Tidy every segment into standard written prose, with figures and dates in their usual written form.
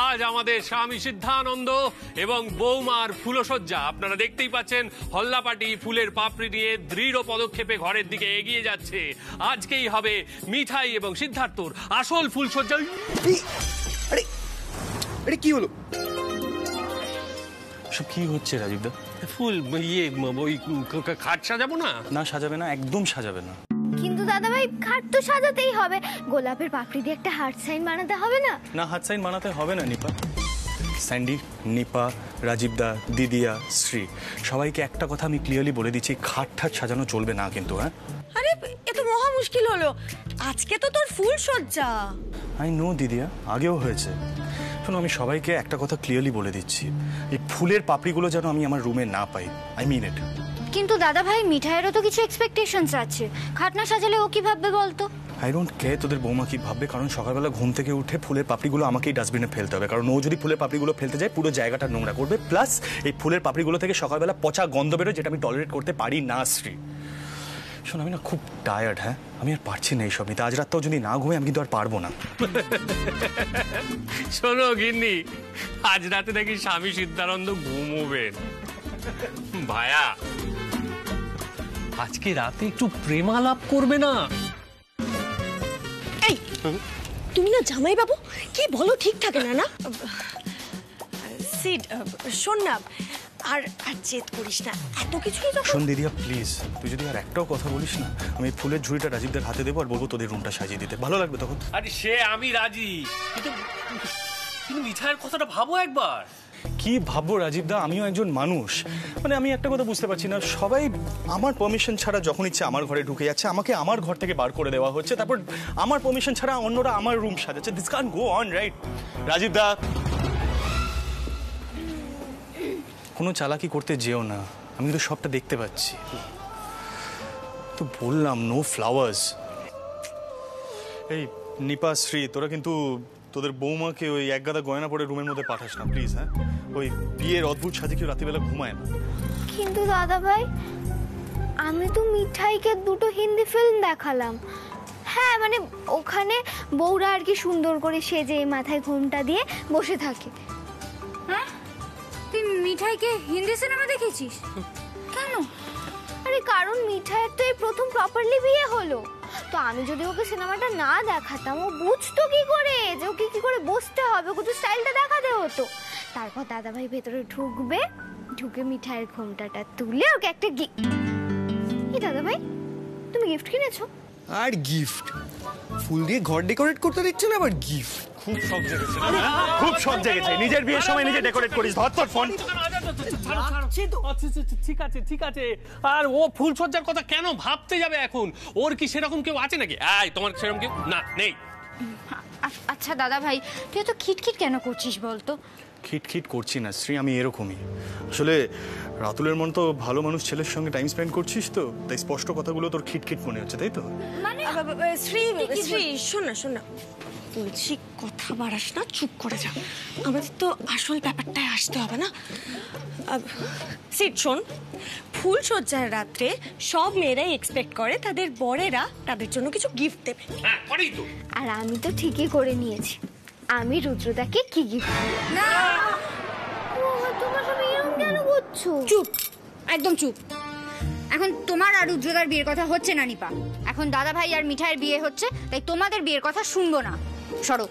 আজ আমাদের স্বামী সিদ্ধানন্দ এবং বৌমার ফুলসজ্জা। আপনারা দেখতেই পাচ্ছেন হল্লাপাটি ফুলের পাপড়ি নিয়ে দৃঢ় পদক্ষেপে ঘরের দিকে এগিয়ে যাচ্ছে। আজকেই হবে মিঠাই এবং সিদ্ধার্থর আসল ফুলসজ্জা। আরে আরে কি হলো? সব কি হচ্ছে রাজীবদা? ফুল ওই খাট সাজাবো না? না সাজাবে না, একদম সাজাবে না। কিন্তু দাদাভাই খাট তো সাজাতেই হবে, গোলাপের পাপড়ি দিয়ে একটা হার্ট সাইন বানাতে হবে না? না, হাত সাইন বানাতে হবে না নিপা। স্যান্ডি, নিপা, রাজীবদা, দিদিয়া, শ্রী সবাইকে একটা কথা আমি ক্লিয়ারলি বলে দিচ্ছি, খাট ঠাট সাজানো চলবে না কিন্তু। হ্যাঁ, আরে এ তো মহা মুশকিল হলো, আজকে তো তোর ফুল সজ্জা। আই নো দিদিয়া, আগেও হয়েছে। শোনো, আমি সবাইকে একটা কথা ক্লিয়ারলি বলে দিচ্ছি, এই ফুলের পাপড়িগুলো যেন আমি আমার রুমে না পাই। আই মিন ইট। কিন্তু দাদাভাই মিঠাইয়েরও তো কিছু এক্সপেকটেশনস আছে, খাট না সাজালে ও কি ভাববে বলতো? আই ডোন্ট কেয়ার তোদের বৌমা কি ভাববে, কারণ সকালবেলা ঘুম থেকে উঠে ফুলের পাপড়িগুলো আমাকেই ডাস্টবিনে ফেলতে হবে, কারণ ও যদি ফুলের পাপড়িগুলো ফেলতে যায় পুরো জায়গাটা নোংরা করবে। প্লাস এই ফুলের পাপড়িগুলো থেকে সকালবেলা পচা গন্ধ বেরোয়, যেটা আমি টলারেট করতে পারি না। শ্রী শোন, আমি না খুব টায়ার্ড। হ্যাঁ, আমি আর পারছি না এইসব নিতে। আজ রাতটাও যদি না ঘুমাই আমি কিন্তু আর পারবো না। শোনো গিন্নি, আজ রাতে নাকি স্বামী সিদ্ধানন্দ ঘুমোবেন। ভায়া, আজকে রাতে একটু প্রেমালাপ করবে না? এই তুমি না জামাই বাবু কি বলো ঠিক থাকে না? না সিড, শোন না, আর জেদ করিস না, এত কিছুই যখন। শোন দিদিয়া প্লিজ, তুই যদি আর একটাও কথা বলিস না, আমি ফুলের ঝুড়িটা রাজীবদের হাতে দেবো আর বলবো তোদের রুমটা সাজিয়ে দিতে। ভালো লাগবে তখন? আরে সে আমি রাজি, কিন্তু মিঠাইয়ের কথাটা ভাবো একবার। কি ভাববো রাজীবদা, আমিও একজন মানুষ। মানে আমি একটা কথা বুঝতে পারছি না, সবাই আমার পারমিশন ছাড়া যখন ইচ্ছে আমার ঘরে ঢুকে যাচ্ছে, আমাকে আমার ঘর থেকে বার করে দেওয়া হচ্ছে, তারপর আমার পারমিশন ছাড়া অন্যরা আমার রুম সাজাচ্ছে। This can go on, right? রাজীবদা, কোনো চালাকি করতে যেও না, আমি কিন্তু সবটা দেখতে পাচ্ছি। তো বললাম নো ফ্লাওয়ার্স। এই নিপা, শ্রী, তোরা কিন্তু তোদের বৌমাকে ওই এক গাদা গয়না পরে রুমের মধ্যে পাঠাস না প্লিজ। হ্যাঁ, ওই বিয়ের অদ্ভুত সাজে কেউ রাত্রিবেলা ঘুমায় না। কিন্তু দাদাভাই আমি তো মিঠাইকে দুটো হিন্দি ফিল্ম দেখালাম। হ্যাঁ মানে ওখানে বউরা আর কি সুন্দর করে সেজে মাথায় ঘোমটা দিয়ে বসে থাকে। হ্যাঁ, তুই মিঠাইকে হিন্দি সিনেমা দেখেছিস? কেন? আরে কারণ মিঠাইয়ের তো এই প্রথম প্রপারলি বিয়ে হলো, তো আমি যদি ওকে সিনেমাটা না দেখাতাম ও বুঝতো কি করে যে ওকে কি করে বসতে হবে, ওকে তো স্টাইলটা দেখাতে হতো। তারপর দাদাভাই ভেতরে ঢুকবে, ঢুকে মিঠাইয়ের ঘোমটাটা তুলে ওকে একটা গিফট। এই দাদাভাই, তুমি গিফট কিনেছো? আর গিফট? ফুল দিয়ে ঘর ডেকোরেট করতে দিচ্ছে না, আবার গিফট? খুব শখ জেগেছে, খুব শখ জেগেছে। নিজের বিয়ের সময় নিজে ডেকোরেট করিস। ধর তোর ফোন। ঠিক আছে ঠিক আছে, আর ও ফুলসজ্জার কথা কেন ভাবতে যাবে এখন? ওর কি সেরকম কেউ আছে নাকি? তোমার সেরকম কেউ না নেই? আচ্ছা দাদা ভাই, তুই তো খিটখিট কেন করছিস বলতো? খিটখিট করছি না শ্রী, আমি এরকমই। আসলে রাতুলের মন তো ভালো মানুষ ছেলের সঙ্গে টাইম স্পেন্ড করছিস, তো তাই স্পষ্ট কথাগুলো তোর খিটখিট মনে হচ্ছে, তাই তো? মানে শ্রী শ্রী, শোন না শোন না, বলছি কথা বাড়াস না, চুপ করে যা। আমাদের তো আসল ব্যাপারটায় আসতে হবে না। সিট, শোন, ফুল সজ্জার রাত্রে সব মেয়েরাই এক্সপেক্ট করে তাদের বরেরা তাদের জন্য কিছু গিফট দেবে। হ্যাঁ, করেই তো। আর আমি তো ঠিকই করে নিয়েছি, আমি রুদ্রদাকে কি গিফট দেব। না, তোমরা সব এরকম কেন করছো? চুপ, একদম চুপ। এখন তোমার আর রুদ্রদার বিয়ের কথা হচ্ছে না নিপা, এখন দাদা ভাই আর মিঠাইয়ের বিয়ে হচ্ছে, তাই তোমাদের বিয়ের কথা শুনবো না। সরো।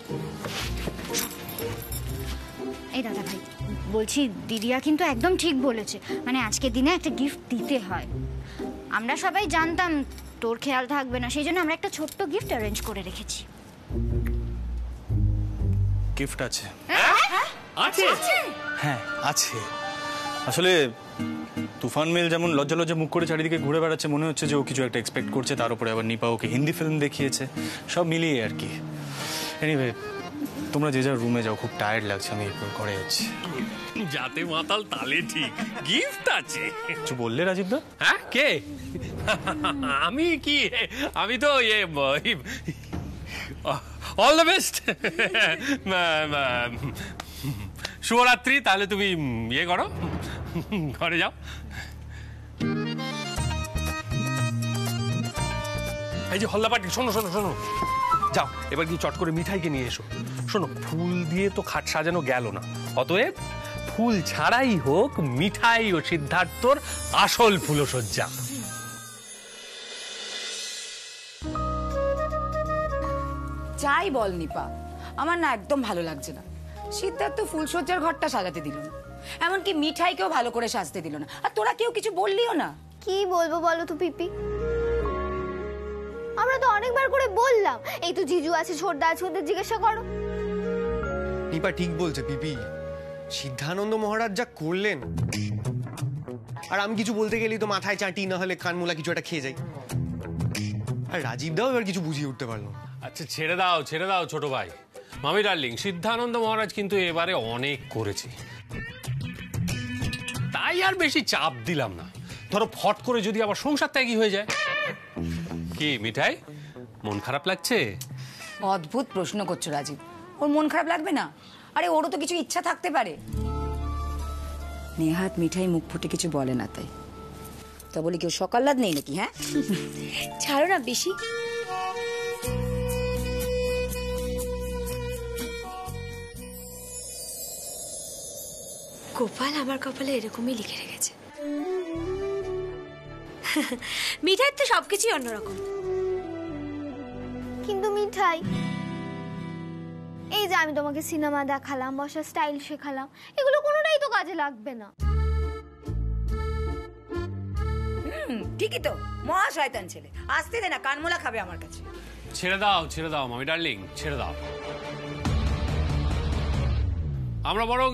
এই দাদা ভাই, বলছি দিদিয়া কিন্তু একদম ঠিক বলেছে, মানে আজকের দিনে একটা গিফট দিতে হয়। আমরা সবাই জানতাম তোর খেয়াল থাকবে না, সেই জন্য আমরা একটা ছোট্ট গিফট অ্যারেঞ্জ করে রেখেছি। গিফট আছে? আছে? হ্যাঁ আছে। আসলে তুফান মেল যেমন লজ্জা লজ্জা মুখ করে চারিদিকে ঘুরে বেড়াচ্ছে, মনে হচ্ছে যে ও কিছু একটা এক্সপেক্ট করছে, তার উপরে আবার নিপা ওকে হিন্দি ফিল্ম দেখিয়েছে, সব মিলিয়ে আর কি। এনিওয়ে, তোমরা যে যার রুমে যাও, খুব টায়ার্ড লাগছে, আমি এরপর ঘরে যাচ্ছি। যাতে মাতাল তালে ঠিক, গিফট আছে। কিছু বললে রাজীবদা? হ্যাঁ, কে? আমি কি, আমি তো অল দ্য বেস্ট, শুভরাত্রি। তাহলে তুমি ইয়ে করো, ঘরে যাও। এই যে হল্লাপাটি, শোনো শোনো শোনো, যাও এবার কি চট করে মিঠাইকে নিয়ে এসো। শোনো, ফুল দিয়ে তো খাট সাজানো গেল না, অতএব ফুল ছাড়াই হোক মিঠাই ও সিদ্ধার্থর আসল ফুলসজ্জা। যাই বল নিপা, আমার না একদম ভালো লাগছে না। সিদ্ধার্থ ফুলসজ্জার ঘরটা সাজাতে দিল না, এমনকি মিঠাইকেও ভালো করে সাজতে দিল না, আর তোরা কেউ কিছু বললিও না। কি বলবো বলো তো পিপি, আমরা তো অনেকবার করে বললাম, এই তো জিজু আছে, ছোটদা আছে, ওদের জিজ্ঞাসা করো। নিপা ঠিক বলছে পিপি, সিদ্ধানন্দ মহারাজ যা করলেন, আর আমি কিছু বলতে গেলেই তো মাথায় চাটি, না হলে কানমুলা কিছু একটা খেয়ে যাই। আর রাজীব দাও এবার কিছু বুঝিয়ে উঠতে পারলো। আচ্ছা ছেড়ে দাও ছোট ভাই। মামি ডার্লিং, সিদ্ধানন্দ মহারাজ কিন্তু এবারে অনেক করেছে, তাই আর বেশি চাপ দিলাম না। ধরো ফট করে যদি আবার সংসার ত্যাগী হয়ে যায়। কি মিঠাই, মন খারাপ লাগছে? অদ্ভুত প্রশ্ন করছো রাজীব, ওর মন খারাপ লাগবে না? আরে ওরও তো কিছু ইচ্ছা থাকতে পারে। নেহাত মিঠাই মুখ ফুটে কিছু বলে না, তাই তা বলি কেউ সকাল রাত নেই নাকি? হ্যাঁ ছাড়ো না বেশি। গোপাল আমার কপালে এরকমই লিখে রেখেছে। মিঠাই তো সবকিছুই অন্যরকম। কিন্তু মিঠাই, এই যে আমি তোমাকে সিনেমা দেখালাম, বসার স্টাইল শেখালাম, এগুলো কোনোটাই তো কাজে লাগবে না। ঠিকই তো, মহা শয়তান ছেলে। আসতে দে না, কানমোলা খাবে আমার কাছে। ছেড়ে দাও মামি ডার্লিং, ছেড়ে দাও। আমরা বরং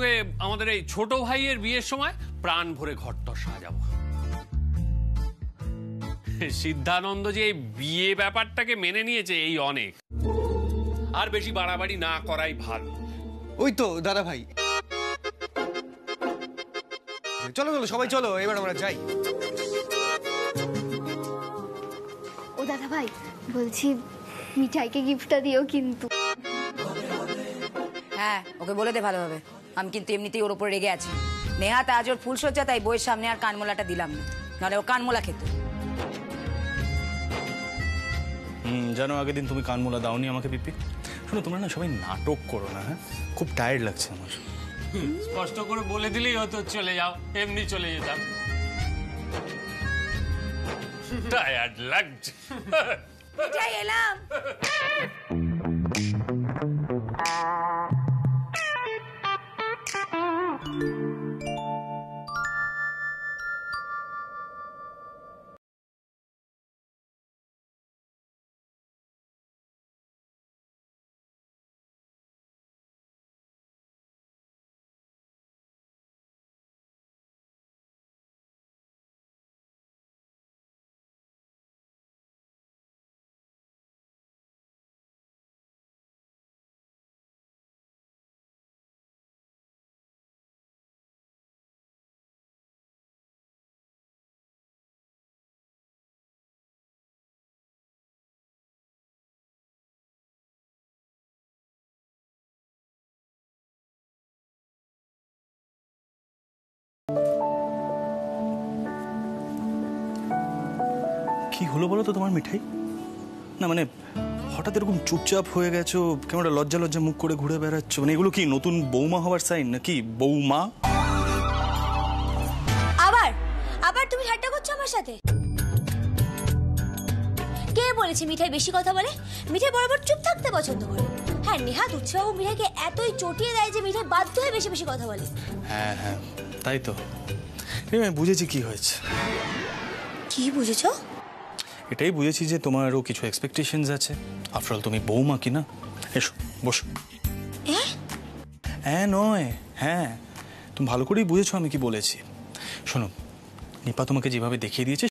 আমাদের এই ছোট ভাইয়ের বিয়ের সময় প্রাণ ভরে ঘরটা সাজাবো। সিদ্ধানন্দ যে বিয়ে ব্যাপারটাকে মেনে নিয়েছে এই অনেক, আর বেশি বাড়াবাড়ি না করাই ভালো। ওই তো দাদা ভাই, চলো সবাই চলো, এবার আমরা যাই। ও দাদা ভাই, বলছি মিঠাইকে গিফটটা দিও কিন্তু। হ্যাঁ, ওকে বলে দে ভালোভাবে। আমি কিন্তু এমনিতেই ওর উপর রেগে আছি। নেহাত আজ ওর ফুলসজ্জা, তাই বইয়ের সামনে আর কানমোলাটা দিলাম না, নাহলে ও কানমোলা খেত। জানো আগের দিন তুমি কানমোলা দাওনি আমাকে পিপি। শোনো, তোমরা না সবাই নাটক করো না, হ্যাঁ? খুব টায়ার্ড লাগছে আমার। স্পষ্ট করে বলে দিলেই হয়তো, চলে যাও, এমনি চলে যেতাম। টায়ার্ড লাগছে। মিঠাই এলাম। কি হলো বলো তো তোমার মিঠাই? না মানে হঠাৎ এরকম চুপচাপ হয়ে গেছো, কেমন একটা লজ্জা মুখ করে ঘুরে বেড়াচ্ছ। মানে এগুলো কি নতুন বৌমা হওয়ার সাইন নাকি? বৌমা আবার তুমি ঠাট্টা করছো আমার সাথে? কে বলেছে মিঠাই বেশি কথা বলে? মিঠাই বরাবর চুপ থাকতে পছন্দ করে। হ্যাঁ, নেহাত উৎসাহ মিঠাইকে এতই চটিয়ে দেয় যে মিঠাই বাধ্য হয়ে বেশি বেশি কথা বলে। হ্যাঁ তাই তো। আমি বুঝেছি কি হয়েছে। কি বুঝেছো? এটাই বুঝেছি যে তোমারও কিছু এক্সপেকটেশনস আছে। আফটার অল তুমি বৌমা কি না? এসো বসো। হ্যাঁ নয়, হ্যাঁ তুমি ভালো করেই বুঝেছো আমি কি বলেছি। শোনো, নিপা তোমাকে যেভাবে দেখিয়ে দিয়েছে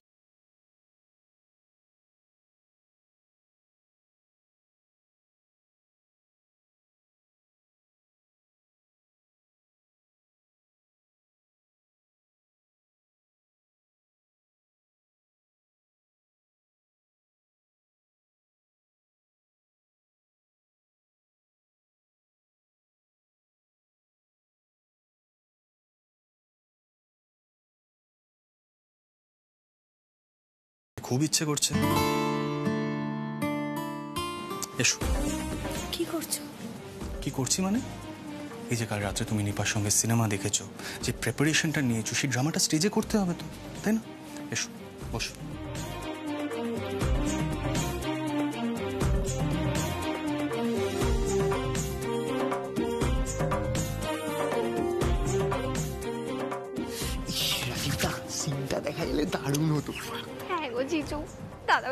খুব ইচ্ছে করছে। এসো। কি করছো? কি করছি মানে? এই যে কাল রাত্রে তুমি নিপার সঙ্গে সিনেমা দেখেছো, যে প্রিপারেশনটা নিয়েছো, সেই ড্রামাটা স্টেজে করতে হবে তো, তাই না? এসো, বসো। সিনটা দেখা গেলে দারুণ হতো। হ্যাঁ গো জিজু, দাদা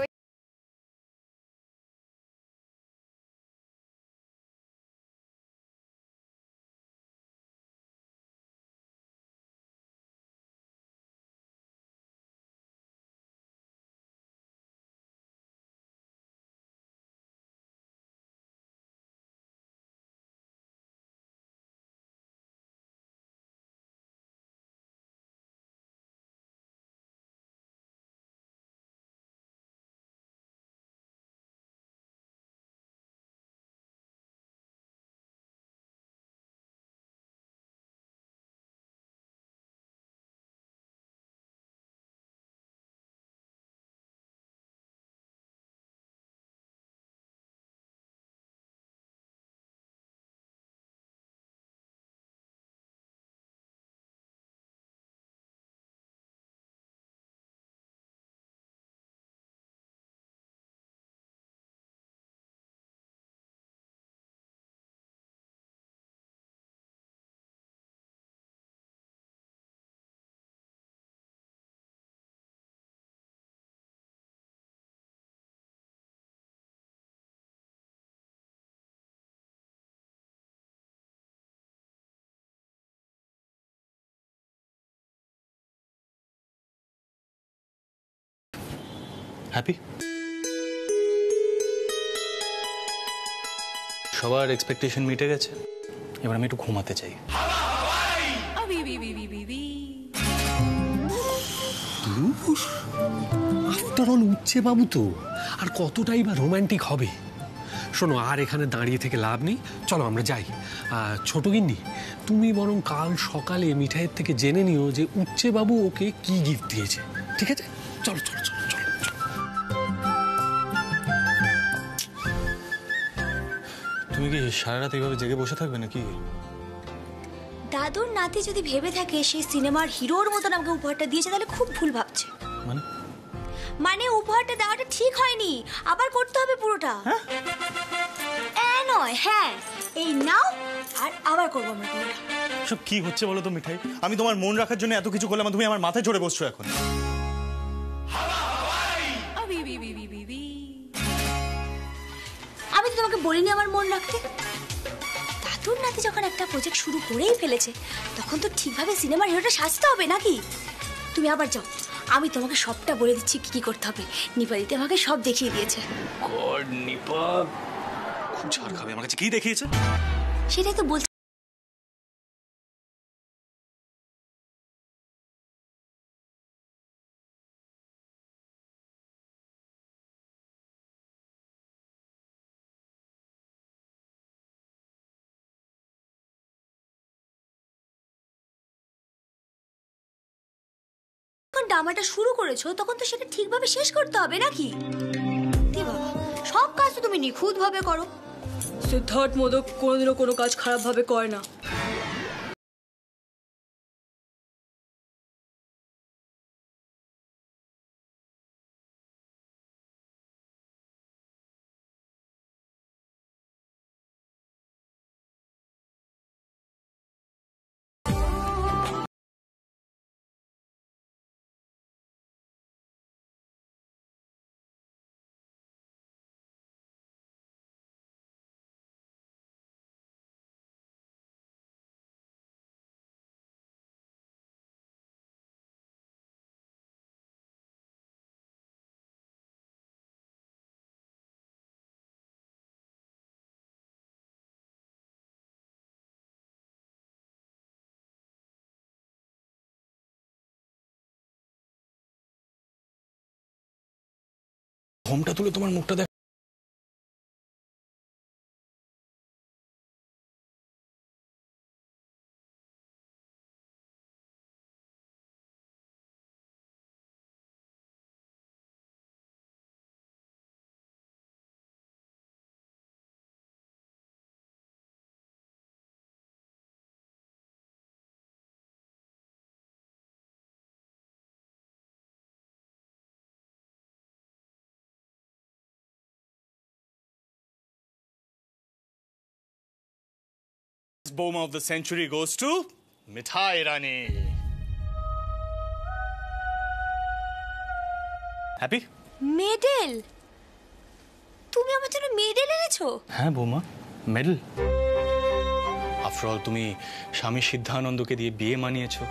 হ্যাপি? সবার এক্সপেকটেশন মিটে গেছে, এবার আমি একটু ঘুমাতে চাই। আফটার অল উচ্ছে বাবু তো, আর কতটাই বা রোমান্টিক হবে। শোনো, আর এখানে দাঁড়িয়ে থেকে লাভ নেই, চলো আমরা যাই। ছোট গিন্নি, তুমি বরং কাল সকালে মিঠাইয়ের থেকে জেনে নিও যে উচ্ছে বাবু ওকে কি গিফট দিয়েছে, ঠিক আছে? চলো চলো চলো চলো। তুমি কি সারা রাত এইভাবে জেগে বসে থাকবে নাকি? দাদুর নাতি যদি ভেবে থাকে সেই সিনেমার হিরোর মতন আমাকে উপহারটা দিয়েছে, তাহলে খুব ভুল ভাবছে। মানে? মানে উপহারটা দেওয়াটা ঠিক হয়নি, আবার করতে হবে পুরোটা। নয়, হ্যাঁ, এই নাও, আর আবার করবো আমরা পুরোটা। সব কি হচ্ছে বলো তো মিঠাই? আমি তোমার মন রাখার জন্য এত কিছু করলাম, তুমি আমার মাথায় চড়ে বসছো এখন। আমি তো তোমাকে বলিনি আমার মন রাখতে। দাদুর নাতি যখন একটা প্রজেক্ট শুরু করেই ফেলেছে, তখন তো ঠিকভাবে সিনেমার হিরোটা সাজতে হবে নাকি? তুমি আবার যাও, আমি তোমাকে সবটা বলে দিচ্ছি কি কি করতে হবে। নিপা দিতে আমাকে সব দেখিয়ে দিয়েছে। গড, নিপা খুব ঝাড় খাবে আমার কাছে। কি দেখিয়েছে? সেটাই তো বলছি। যখন ড্রামাটা শুরু করেছো, তখন তো সেটা ঠিকভাবে শেষ করতে হবে নাকি? বাবা, সব কাজ তো তুমি নিখুঁত ভাবে করো। সিদ্ধার্থ মোদক কোনোদিনও কোনো কাজ খারাপ ভাবে করে না। ঘোমটা তুলে তোমার মুখটা দেখ। বৌমা of the century goes to Mithai Rani. Happy? Medal? তুমি আমার জন্য মেডেল এনেছো? হ্যাঁ বৌমা, মেডেল। আফটার অল তুমি স্বামী সিদ্ধানন্দকে দিয়ে বিয়ে মানিয়েছো।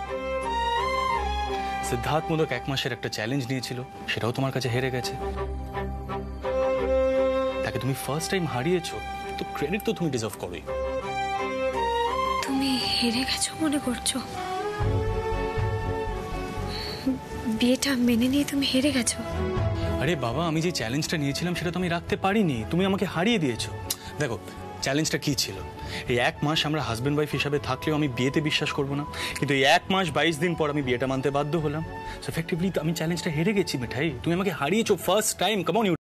সিদ্ধার্থমূলক 1 মাসের একটা চ্যালেঞ্জ নিয়েছিল, সেটাও তোমার কাছে হেরে গেছে। তাকে তুমি ফার্স্ট টাইম হারিয়েছো, তো ক্রেডিট তো তুমি ডিজার্ভ করোই। তুমি হেরে গেছো মনে করছো? বিয়েটা মেনে নিয়ে তুমি হেরে গেছো? আরে বাবা, আমি যে চ্যালেঞ্জটা নিয়েছিলাম সেটা তো আমি রাখতে পারিনি, তুমি আমাকে হারিয়ে দিয়েছো। দেখো চ্যালেঞ্জটা কি ছিল, এই 1 মাস আমরা হাজব্যান্ড ওয়াইফ হিসাবে থাকলেও আমি বিয়েতে বিশ্বাস করবো না, কিন্তু এই 1 মাস 22 দিন পর আমি বিয়েটা মানতে বাধ্য হলাম। সো এফেক্টিভলি আমি চ্যালেঞ্জটা হেরে গেছি মিঠাই, তুমি আমাকে হারিয়েছো first time. Come on you.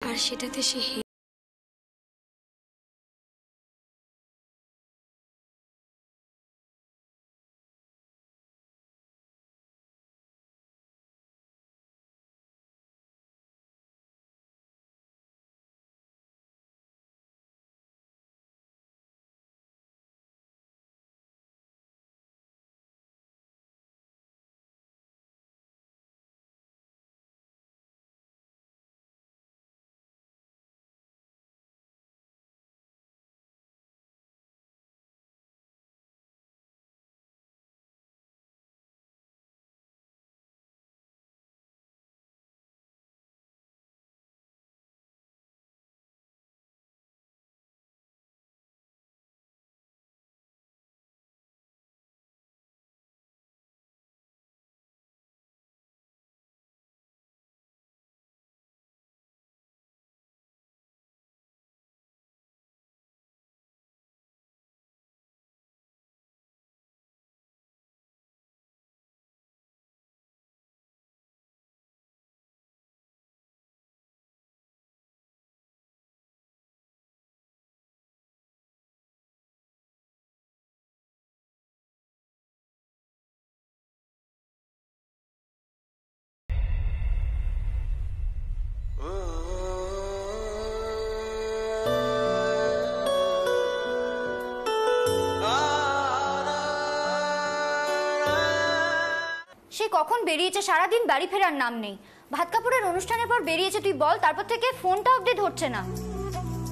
আর সেটাতে সে কখন বেরিয়েছে, সারাদিন বাড়ি ফেরার নাম নেই। ভাত কাপড়ের অনুষ্ঠানের পর বেরিয়েছে, তুই বল, তারপর থেকে ফোনটা অবধি ধরছে না।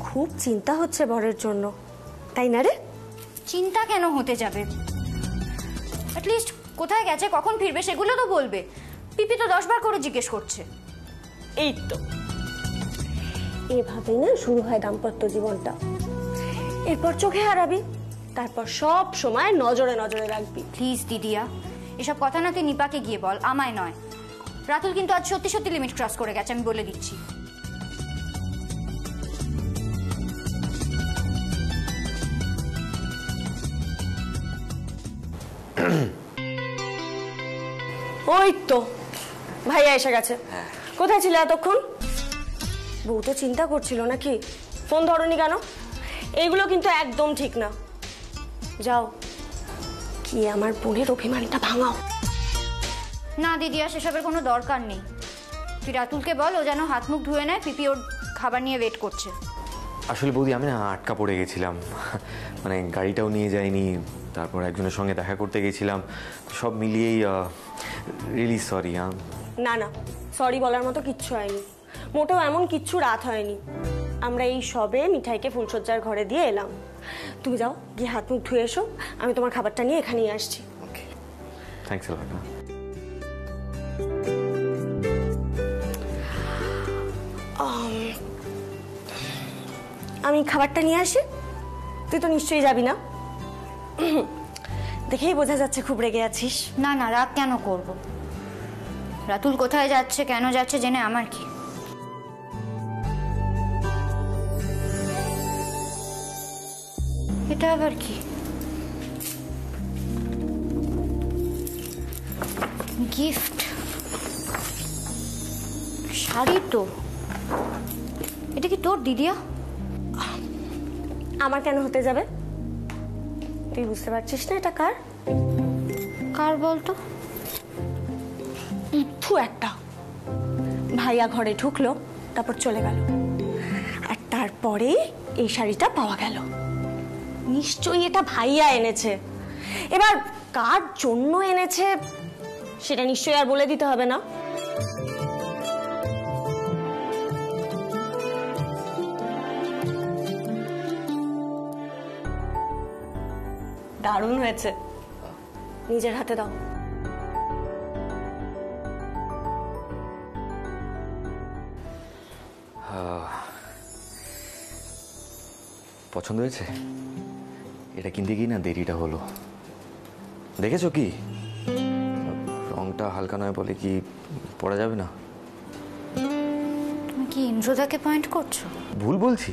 খুব চিন্তা হচ্ছে বরের জন্য, তাই না রে? চিন্তা কেন হতে যাবে? অ্যাটলিস্ট কোথায় গেছে, কখন ফিরবে সেগুলো তো বলবে। পিপি তো 10 বার করে জিজ্ঞেস করছে। এই তো এভাবেই না শুরু হয় দাম্পত্য জীবনটা। এরপর চোখে হারাবি, তারপর সব সময় নজরে নজরে রাখবি। প্লিজ দিদিয়া, এসব কথা না তুই নিপাকে গিয়ে বল, আমায় নয়। রাতুল কিন্তু আজ সত্যি সত্যি লিমিট ক্রস করে গেছে, আমি বলে দিচ্ছি। ওই তো ভাইয়া এসে গেছে। কোথায় ছিল এতক্ষণ? বউ তো চিন্তা করছিল নাকি? ফোন ধরনি কেন? এইগুলো কিন্তু একদম ঠিক না। যাও কি আমার বোনের অভিমানটা ভাঙাও। না দিদিয়া, সেসবের কোনো দরকার নেই। তুই রাতুলকে বল ও যেন হাত মুখ ধুয়ে নেয়, পিপি ওর খাবার নিয়ে ওয়েট করছে। আসলে বৌদি আমি না আটকা পড়ে গেছিলাম, মানে গাড়িটাও নিয়ে যাইনি, তারপর একজনের সঙ্গে দেখা করতে গেছিলাম, সব মিলিয়েই রিয়েলি সরি। না না, সরি বলার মতো কিচ্ছু হয়নি, মোটেও এমন কিচ্ছু রাত হয়নি। আমরা এই সবে মিঠাইকে ফুলসজ্জার ঘরে দিয়ে এলাম। তুমি যাও গিয়ে হাত মুখ ধুয়ে এসো, আমি তোমার খাবারটা নিয়ে এখানেই আসছি। ওকে, থ্যাঙ্কস আ লট। আমি খাবারটা নিয়ে আসি, তুই তো নিশ্চয়ই যাবি না? দেখেই বোঝা যাচ্ছে খুব রেগে আছিস। না না, রাগ কেন করব? রাতুল কোথায় যাচ্ছে, কেন যাচ্ছে জেনে আমার কি? এটা আবার কি? গিফট, শাড়ি তো। এটা কি তোর দিদিয়া? আমার কেন হতে যাবে? তুই বুঝতে পারছিস না এটা কার? কার বলতো? ইথু একটা। ভাইয়া ঘরে ঢুকলো, তারপর চলে গেল, আর তারপরে এই শাড়িটা পাওয়া গেল। নিশ্চয়ই এটা ভাইয়া এনেছে। এবার কার জন্য এনেছে সেটা নিশ্চয়ই আর বলে দিতে হবে না। দারুণ হয়েছে, নিজের হাতে দাও। পছন্দ হয়েছে? এটা কিনতে গিয়ে না দেরিটা হলো। দেখেছো কি, রংটা হালকা নয় বলে কি পরা যাবে না? তুমি কি ইন্দ্রদাকে পয়েন্ট করছো? ভুল বলছি?